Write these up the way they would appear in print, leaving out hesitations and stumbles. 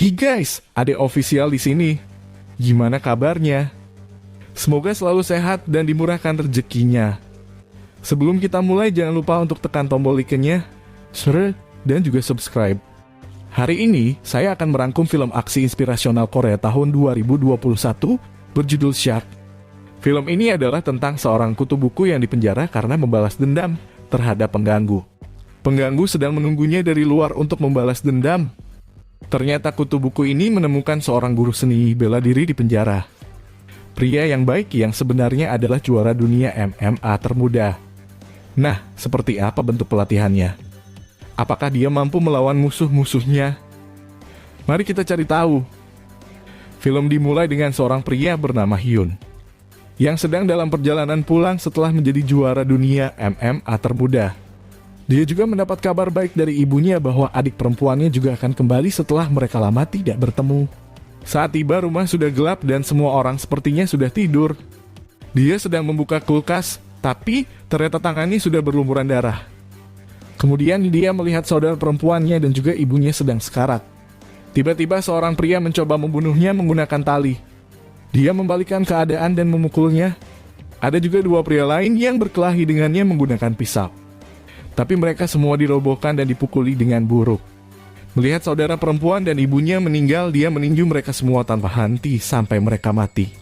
Hi guys, Ade official di sini. Gimana kabarnya? Semoga selalu sehat dan dimurahkan rezekinya. Sebelum kita mulai, jangan lupa untuk tekan tombol like-nya, share, dan juga subscribe. Hari ini, saya akan merangkum film aksi inspirasional Korea tahun 2021 berjudul Shark. Film ini adalah tentang seorang kutu buku yang dipenjara karena membalas dendam terhadap pengganggu. Pengganggu sedang menunggunya dari luar untuk membalas dendam. Ternyata kutu buku ini menemukan seorang guru seni bela diri di penjara. Pria yang baik yang sebenarnya adalah juara dunia MMA termuda. Nah, seperti apa bentuk pelatihannya? Apakah dia mampu melawan musuh-musuhnya? Mari kita cari tahu. Film dimulai dengan seorang pria bernama Hyun, yang sedang dalam perjalanan pulang setelah menjadi juara dunia MMA termuda. Dia juga mendapat kabar baik dari ibunya bahwa adik perempuannya juga akan kembali setelah mereka lama tidak bertemu. Saat tiba, rumah sudah gelap dan semua orang sepertinya sudah tidur. Dia sedang membuka kulkas, tapi ternyata tangannya sudah berlumuran darah. Kemudian dia melihat saudara perempuannya dan juga ibunya sedang sekarat. Tiba-tiba seorang pria mencoba membunuhnya menggunakan tali. Dia membalikkan keadaan dan memukulnya. Ada juga dua pria lain yang berkelahi dengannya menggunakan pisau. Tapi mereka semua dirobohkan dan dipukuli dengan buruk. Melihat saudara perempuan dan ibunya meninggal, dia meninju mereka semua tanpa henti sampai mereka mati.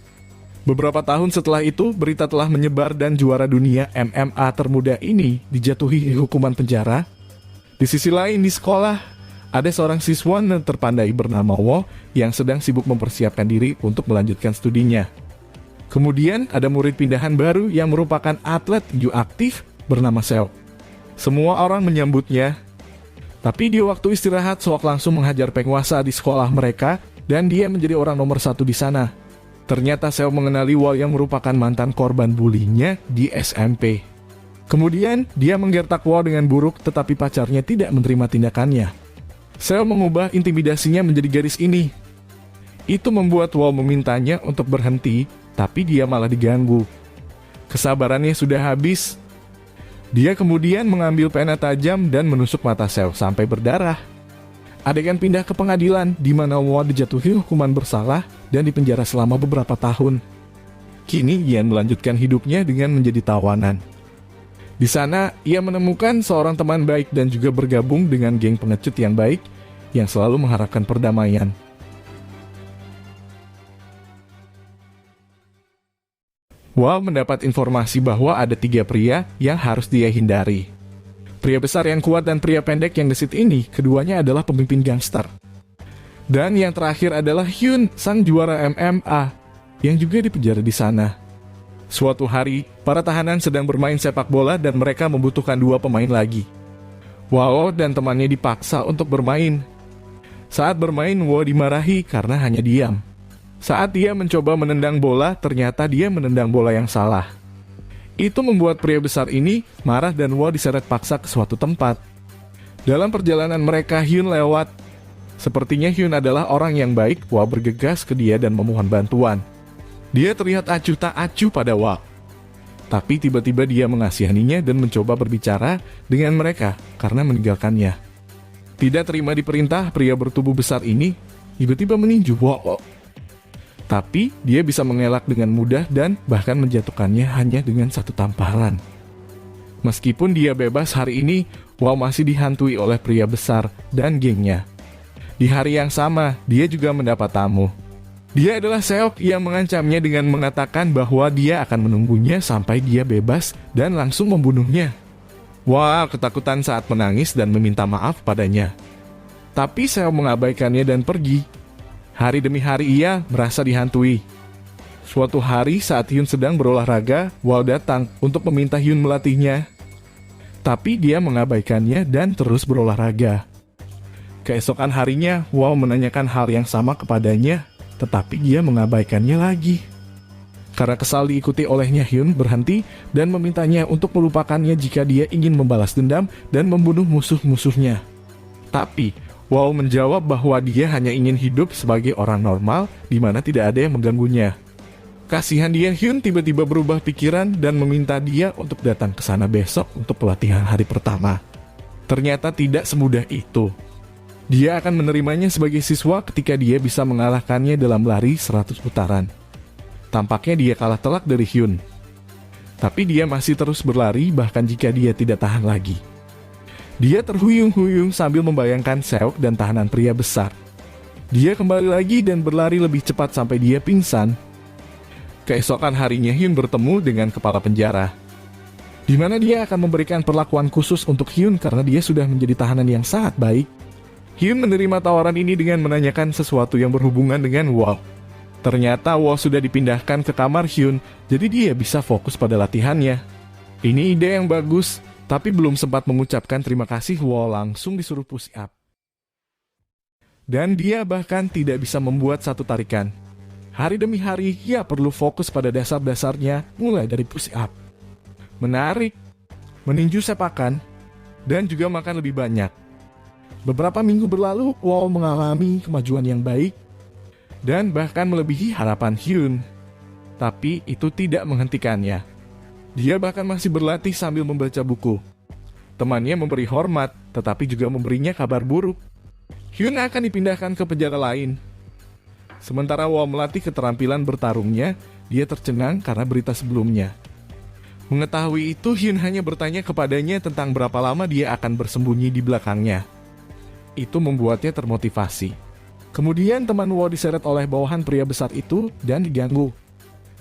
Beberapa tahun setelah itu, berita telah menyebar dan juara dunia MMA termuda ini dijatuhi hukuman penjara. Di sisi lain di sekolah, ada seorang siswa terpandai bernama Wo yang sedang sibuk mempersiapkan diri untuk melanjutkan studinya. Kemudian ada murid pindahan baru yang merupakan atlet tinju aktif bernama Seo. Semua orang menyambutnya. Tapi di waktu istirahat, Soak langsung menghajar penguasa di sekolah mereka dan dia menjadi orang nomor 1 di sana. Ternyata Seo mengenali Wol yang merupakan mantan korban bulinya di SMP. Kemudian dia menggertak Wol dengan buruk tetapi pacarnya tidak menerima tindakannya. Seo mengubah intimidasinya menjadi garis ini. Itu membuat Wol memintanya untuk berhenti, tapi dia malah diganggu. Kesabarannya sudah habis. Dia kemudian mengambil pena tajam dan menusuk mata Seo sampai berdarah. Adegan pindah ke pengadilan di mana Wo dijatuhi hukuman bersalah dan dipenjara selama beberapa tahun. Kini ia melanjutkan hidupnya dengan menjadi tawanan. Di sana ia menemukan seorang teman baik dan juga bergabung dengan geng pengecut yang baik yang selalu mengharapkan perdamaian. Wow mendapat informasi bahwa ada 3 pria yang harus dia hindari. Pria besar yang kuat dan pria pendek yang gesit ini, keduanya adalah pemimpin gangster. Dan yang terakhir adalah Hyun, sang juara MMA, yang juga dipenjara di sana. Suatu hari, para tahanan sedang bermain sepak bola dan mereka membutuhkan 2 pemain lagi. Wo dan temannya dipaksa untuk bermain. Saat bermain, Wo dimarahi karena hanya diam. Saat dia mencoba menendang bola, ternyata dia menendang bola yang salah. Itu membuat pria besar ini marah dan Wo diseret paksa ke suatu tempat. Dalam perjalanan mereka, Hyun lewat. Sepertinya Hyun adalah orang yang baik. Wo bergegas ke dia dan memohon bantuan. Dia terlihat acuh tak acuh pada Wo. Tapi tiba-tiba dia mengasihaninya dan mencoba berbicara dengan mereka karena meninggalkannya. Tidak terima diperintah, pria bertubuh besar ini tiba-tiba meninju Wo. Tapi dia bisa mengelak dengan mudah dan bahkan menjatuhkannya hanya dengan 1 tamparan. Meskipun dia bebas hari ini, Wo masih dihantui oleh pria besar dan gengnya. Di hari yang sama, dia juga mendapat tamu. Dia adalah Seok yang mengancamnya dengan mengatakan bahwa dia akan menunggunya sampai dia bebas dan langsung membunuhnya. Wo ketakutan saat menangis dan meminta maaf padanya. Tapi Seok mengabaikannya dan pergi. Hari demi hari ia merasa dihantui. Suatu hari saat Hyun sedang berolahraga, Wo datang untuk meminta Hyun melatihnya. Tapi dia mengabaikannya dan terus berolahraga. Keesokan harinya, Wo menanyakan hal yang sama kepadanya, tetapi dia mengabaikannya lagi. Karena kesal diikuti olehnya, Hyun berhenti dan memintanya untuk melupakannya jika dia ingin membalas dendam dan membunuh musuh-musuhnya. Tapi Wo menjawab bahwa dia hanya ingin hidup sebagai orang normal di mana tidak ada yang mengganggunya. Kasihan dia, Hyun tiba-tiba berubah pikiran dan meminta dia untuk datang ke sana besok untuk pelatihan hari pertama. Ternyata tidak semudah itu. Dia akan menerimanya sebagai siswa ketika dia bisa mengalahkannya dalam lari 100 putaran. Tampaknya dia kalah telak dari Hyun. Tapi dia masih terus berlari bahkan jika dia tidak tahan lagi. Dia terhuyung-huyung sambil membayangkan Seok dan tahanan pria besar. Dia kembali lagi dan berlari lebih cepat sampai dia pingsan. Keesokan harinya Hyun bertemu dengan kepala penjara, di mana dia akan memberikan perlakuan khusus untuk Hyun karena dia sudah menjadi tahanan yang sangat baik. Hyun menerima tawaran ini dengan menanyakan sesuatu yang berhubungan dengan Woo. Ternyata Woo sudah dipindahkan ke kamar Hyun, jadi dia bisa fokus pada latihannya. Ini ide yang bagus, tapi belum sempat mengucapkan terima kasih, Woo langsung disuruh push up. Dan dia bahkan tidak bisa membuat satu tarikan. Hari demi hari, ia perlu fokus pada dasar-dasarnya, mulai dari push up, menarik, meninju sepakan, dan juga makan lebih banyak. Beberapa minggu berlalu, Woo mengalami kemajuan yang baik dan bahkan melebihi harapan Hyun. Tapi itu tidak menghentikannya. Dia bahkan masih berlatih sambil membaca buku. Temannya memberi hormat, tetapi juga memberinya kabar buruk. Hyun akan dipindahkan ke penjara lain. Sementara Woo melatih keterampilan bertarungnya, dia tercengang karena berita sebelumnya. Mengetahui itu, Hyun hanya bertanya kepadanya tentang berapa lama dia akan bersembunyi di belakangnya. Itu membuatnya termotivasi. Kemudian teman Woo diseret oleh bawahan pria besar itu dan diganggu.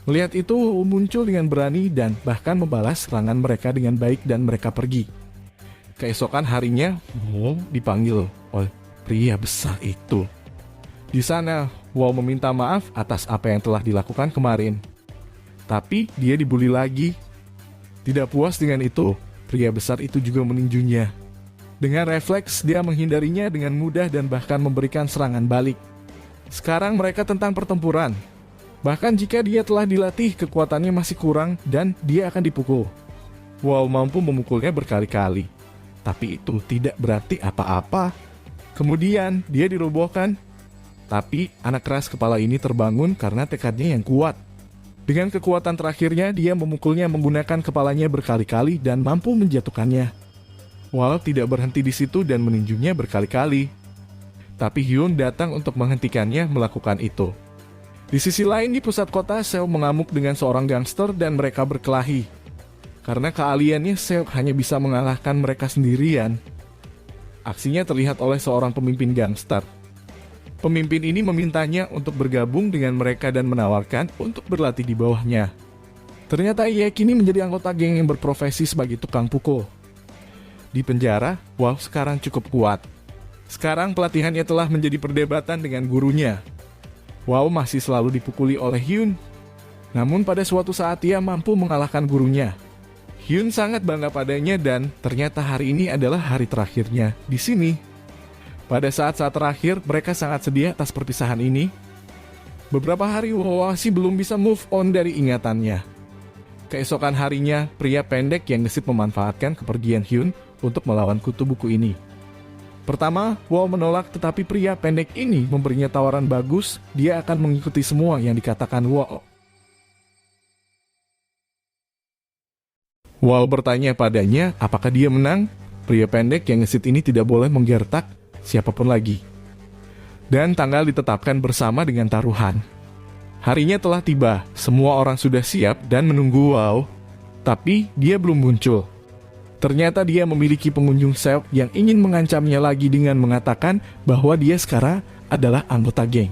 Melihat itu, Woo muncul dengan berani dan bahkan membalas serangan mereka dengan baik dan mereka pergi. Keesokan harinya, Woo dipanggil oleh pria besar itu. Di sana, Woo meminta maaf atas apa yang telah dilakukan kemarin. Tapi dia dibully lagi. Tidak puas dengan itu, pria besar itu juga meninjunya. Dengan refleks, dia menghindarinya dengan mudah dan bahkan memberikan serangan balik. Sekarang mereka tentang pertempuran. Bahkan jika dia telah dilatih, kekuatannya masih kurang dan dia akan dipukul. Woo mampu memukulnya berkali-kali. Tapi itu tidak berarti apa-apa. Kemudian, dia dirobohkan. Tapi, anak keras kepala ini terbangun karena tekadnya yang kuat. Dengan kekuatan terakhirnya, dia memukulnya menggunakan kepalanya berkali-kali dan mampu menjatuhkannya. Woo tidak berhenti di situ dan meninjunya berkali-kali. Tapi Hyun datang untuk menghentikannya melakukan itu. Di sisi lain di pusat kota, Seok mengamuk dengan seorang gangster dan mereka berkelahi. Karena keahliannya, Seok hanya bisa mengalahkan mereka sendirian. Aksinya terlihat oleh seorang pemimpin gangster. Pemimpin ini memintanya untuk bergabung dengan mereka dan menawarkan untuk berlatih di bawahnya. Ternyata ia kini menjadi anggota geng yang berprofesi sebagai tukang pukul. Di penjara, Woo sekarang cukup kuat. Sekarang pelatihannya telah menjadi perdebatan dengan gurunya. Woo masih selalu dipukuli oleh Hyun. Namun pada suatu saat ia mampu mengalahkan gurunya. Hyun sangat bangga padanya dan ternyata hari ini adalah hari terakhirnya di sini. Pada saat-saat terakhir, mereka sangat sedih atas perpisahan ini. Beberapa hari Woo masih belum bisa move on dari ingatannya. Keesokan harinya, pria pendek yang gesit memanfaatkan kepergian Hyun untuk melawan kutu buku ini. Pertama, Woo menolak, tetapi pria pendek ini memberinya tawaran bagus. Dia akan mengikuti semua yang dikatakan Woo. Woo bertanya padanya apakah dia menang. Pria pendek yang gesit ini tidak boleh menggertak siapapun lagi. Dan tanggal ditetapkan bersama dengan taruhan. Harinya telah tiba, semua orang sudah siap dan menunggu Woo. Tapi dia belum muncul. Ternyata dia memiliki pengunjung Seok yang ingin mengancamnya lagi dengan mengatakan bahwa dia sekarang adalah anggota geng.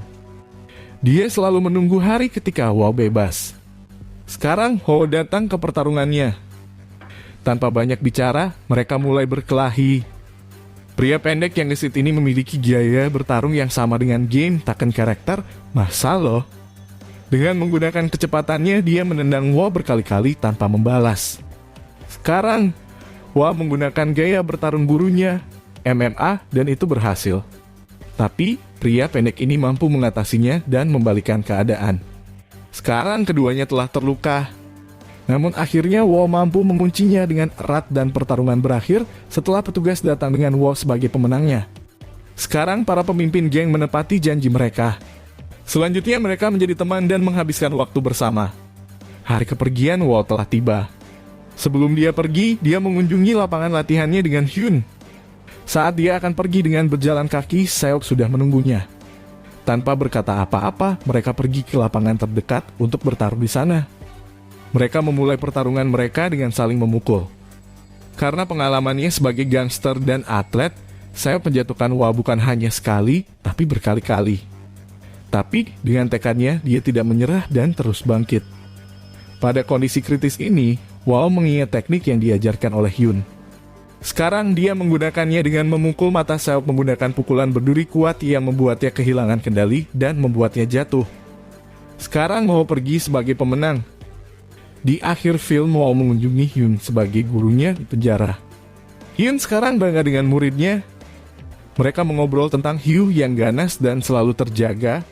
Dia selalu menunggu hari ketika Woo bebas. Sekarang Woo datang ke pertarungannya. Tanpa banyak bicara, mereka mulai berkelahi. Pria pendek yang gesit ini memiliki gaya bertarung yang sama dengan game Tekken karakter Masalo. Dengan menggunakan kecepatannya, dia menendang Woo berkali-kali tanpa membalas. Sekarang, Woo menggunakan gaya bertarung gurunya, MMA, dan itu berhasil. Tapi, pria pendek ini mampu mengatasinya dan membalikan keadaan. Sekarang keduanya telah terluka. Namun akhirnya Woo mampu menguncinya dengan erat dan pertarungan berakhir setelah petugas datang dengan Woo sebagai pemenangnya. Sekarang para pemimpin geng menepati janji mereka. Selanjutnya mereka menjadi teman dan menghabiskan waktu bersama. Hari kepergian Woo telah tiba. Sebelum dia pergi, dia mengunjungi lapangan latihannya dengan Hyun. Saat dia akan pergi dengan berjalan kaki, Seok sudah menunggunya. Tanpa berkata apa-apa, mereka pergi ke lapangan terdekat untuk bertaruh di sana. Mereka memulai pertarungan mereka dengan saling memukul. Karena pengalamannya sebagai gangster dan atlet, Seok menjatuhkan Wall bukan hanya sekali, tapi berkali-kali. Tapi dengan tekadnya, dia tidak menyerah dan terus bangkit. Pada kondisi kritis ini, Wall mengingat teknik yang diajarkan oleh Hyun. Sekarang dia menggunakannya dengan memukul mata Seok menggunakan pukulan berduri kuat yang membuatnya kehilangan kendali dan membuatnya jatuh. Sekarang Wall pergi sebagai pemenang. Di akhir film, Wall mengunjungi Hyun sebagai gurunya di penjara. Hyun sekarang bangga dengan muridnya. Mereka mengobrol tentang Hyu yang ganas dan selalu terjaga,